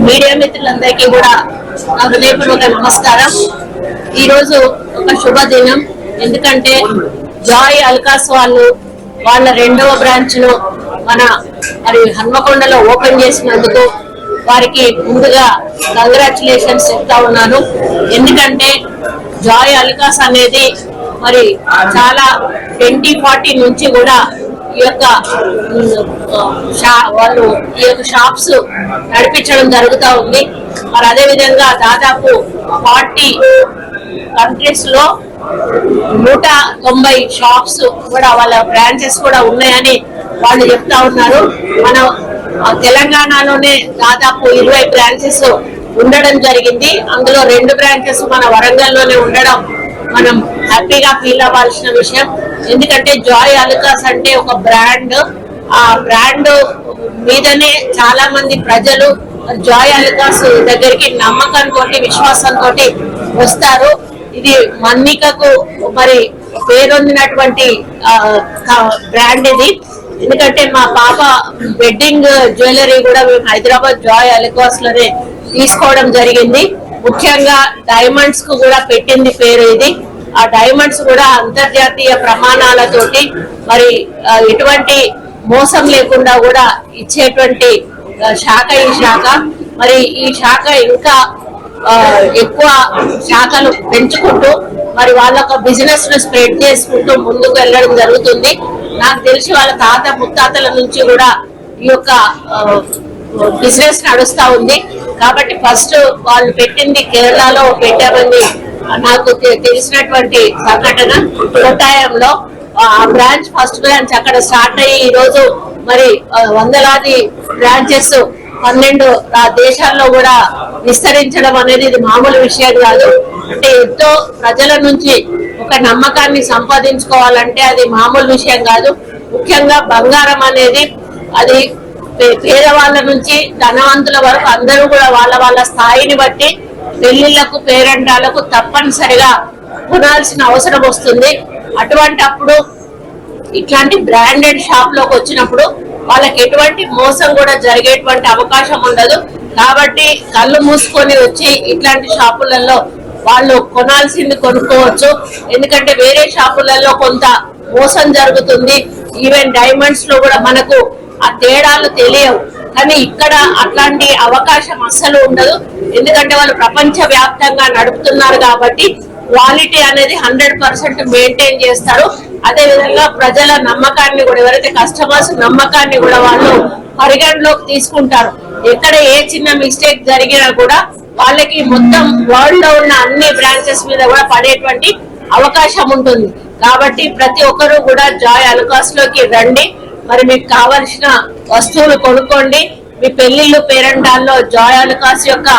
Media మిత్రులందరికీ కూడా నా హృదయపూర్వక నమస్కారం. ఈరోజు ఒక శుభదినం. ఎందుకంటే జాయ్ అల్కాస్ వాళ్ళ రెండవ బ్రాంచ్ ను మరి హన్మకొండలో ఓపెన్ చేసినందుకు వారికి ముందుగా కంగ్రాచులేషన్స్ చెప్తా ఉన్నాను. ఎందుకంటే జాయ్ అల్కాస్ అనేది మరి చాలా 2040 నుంచి కూడా ఈ యొక్క షాప్స్ నడిపించడం జరుగుతూ ఉంది. మరి అదే విధంగా దాదాపు 40 కంట్రీస్ లో 190 షాప్స్ కూడా వాళ్ళ బ్రాంచెస్ కూడా ఉన్నాయని వాళ్ళు చెప్తా ఉన్నారు. మన తెలంగాణలోనే దాదాపు 20 బ్రాంచెస్ ఉండడం జరిగింది. అందులో 2 బ్రాంచెస్ మన వరంగల్లోనే ఉండడం మనం హ్యాపీగా ఫీల్ అవ్వాల్సిన విషయం. ఎందుకంటే జాయ్ అల్కాస్ అంటే ఒక బ్రాండ్. ఆ బ్రాండ్ మీదనే చాలా మంది ప్రజలు జాయ్ అల్కాస్ దగ్గరికి నమ్మకంతో విశ్వాసంతో వస్తారు. ఇది మన్నికకు మరి పేరొందినటువంటి బ్రాండ్ ఇది. ఎందుకంటే మా పాప వెడ్డింగ్ జ్యువెలరీ కూడా మేము హైదరాబాద్ జాయ్ అల్కాస్ లోనే తీసుకోవడం జరిగింది. ముఖ్యంగా డైమండ్స్ కు కూడా పెట్టింది పేరు ఇది. ఆ డైమండ్స్ కూడా అంతర్జాతీయ ప్రమాణాలతోటి మరి ఎటువంటి మోసం లేకుండా కూడా ఇచ్చేటువంటి శాఖ ఈ శాఖ. మరి ఈ శాఖ ఇంకా ఎక్కువ శాఖలు పెంచుకుంటూ మరి వాళ్ళ బిజినెస్ ను స్ప్రెడ్ చేసుకుంటూ ముందుకు వెళ్ళడం జరుగుతుంది. నాకు తెలిసి వాళ్ళ తాత ముత్తాతల నుంచి కూడా ఈ యొక్క బిజినెస్ నడుస్తా ఉంది. కాబట్టి ఫస్ట్ వాళ్ళు పెట్టింది కేరళలో పెట్టామని నాకు తెలిసినటువంటి సంఘటన. కోటాయంలో ఆ బ్రాంచ్ ఫస్ట్ బ్రాంచ్ అక్కడ స్టార్ట్ అయ్యి ఈ రోజు మరి వందలాది బ్రాంచెస్ 12 దేశాల్లో కూడా విస్తరించడం అనేది ఇది మామూలు విషయం కాదు. అంటే ఎంతో ప్రజల నుంచి ఒక నమ్మకాన్ని సంపాదించుకోవాలంటే అది మామూలు విషయం కాదు. ముఖ్యంగా బంగారం అనేది అది పేదవాళ్ళ నుంచి ధనవంతుల వరకు అందరూ కూడా వాళ్ళ స్థాయిని బట్టి పెళ్లిళ్లకు పేరంటాలకు తప్పనిసరిగా కొనాల్సిన అవసరం వస్తుంది. అటువంటి అప్పుడు ఇట్లాంటి బ్రాండెడ్ షాప్ లోకి వచ్చినప్పుడు వాళ్ళకి ఎటువంటి మోసం కూడా జరిగేటువంటి అవకాశం ఉండదు. కాబట్టి కళ్ళు మూసుకొని వచ్చి ఇట్లాంటి షాపులలో వాళ్ళు కొనాల్సింది కొనుక్కోవచ్చు. ఎందుకంటే వేరే షాపులలో కొంత మోసం జరుగుతుంది. ఈవెన్ డైమండ్స్ లో కూడా మనకు ఆ తేడాలు తెలియవు. కానీ ఇక్కడ అట్లాంటి అవకాశం అస్సలు ఉండదు. ఎందుకంటే వాళ్ళు ప్రపంచ వ్యాప్తంగా నడుపుతున్నారు కాబట్టి క్వాలిటీ అనేది 100% మెయింటైన్ చేస్తారు. అదే విధంగా ప్రజల నమ్మకాన్ని కూడా ఎవరైతే కస్టమర్స్ నమ్మకాన్ని కూడా వాళ్ళు పరిగణలోకి తీసుకుంటారు. ఎక్కడ ఏ చిన్న మిస్టేక్ జరిగినా కూడా వాళ్ళకి మొత్తం వరల్డ్ లో ఉన్న అన్ని బ్రాంచెస్ మీద కూడా పడేటువంటి అవకాశం ఉంటుంది. కాబట్టి ప్రతి ఒక్కరూ కూడా జాయ్ అల్కాస్ లోకి రండి. మరి మీకు కావలసిన వస్తువులు కొనుక్కోండి. మీ పెళ్లిళ్ళు పేరంటాల్లో జాయ్ అల్కాస్ యొక్క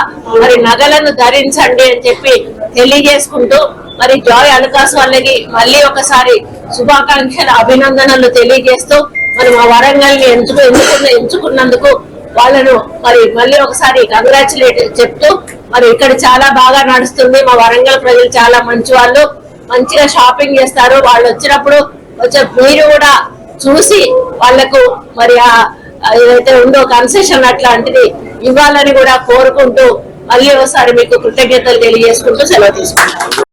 మరి నగలను ధరించండి అని చెప్పి తెలియజేసుకుంటూ మరి జాయ్ అల్కాస్ వాళ్ళకి మళ్ళీ ఒకసారి శుభాకాంక్షలు అభినందనలు తెలియజేస్తూ మరి మా వరంగల్ ని ఎంచుకున్నందుకు వాళ్ళను మరి మళ్ళీ ఒకసారి కంగ్రాచులేట్ చెప్తూ మరి ఇక్కడ చాలా బాగా నడుస్తుంది. మా వరంగల్ ప్రజలు చాలా మంచి వాళ్ళు, మంచిగా షాపింగ్ చేస్తారు. వాళ్ళు వచ్చినప్పుడు మీరు కూడా చూసి వాళ్లకు మరి ఏదైతే ఉందో కన్సెషన్ అట్లాంటిది ఇవ్వాలని కూడా కోరుకుంటూ మళ్ళీ ఒకసారి మీకు కృతజ్ఞతలు తెలియజేసుకుంటూ సెలవు తీసుకుంటాను.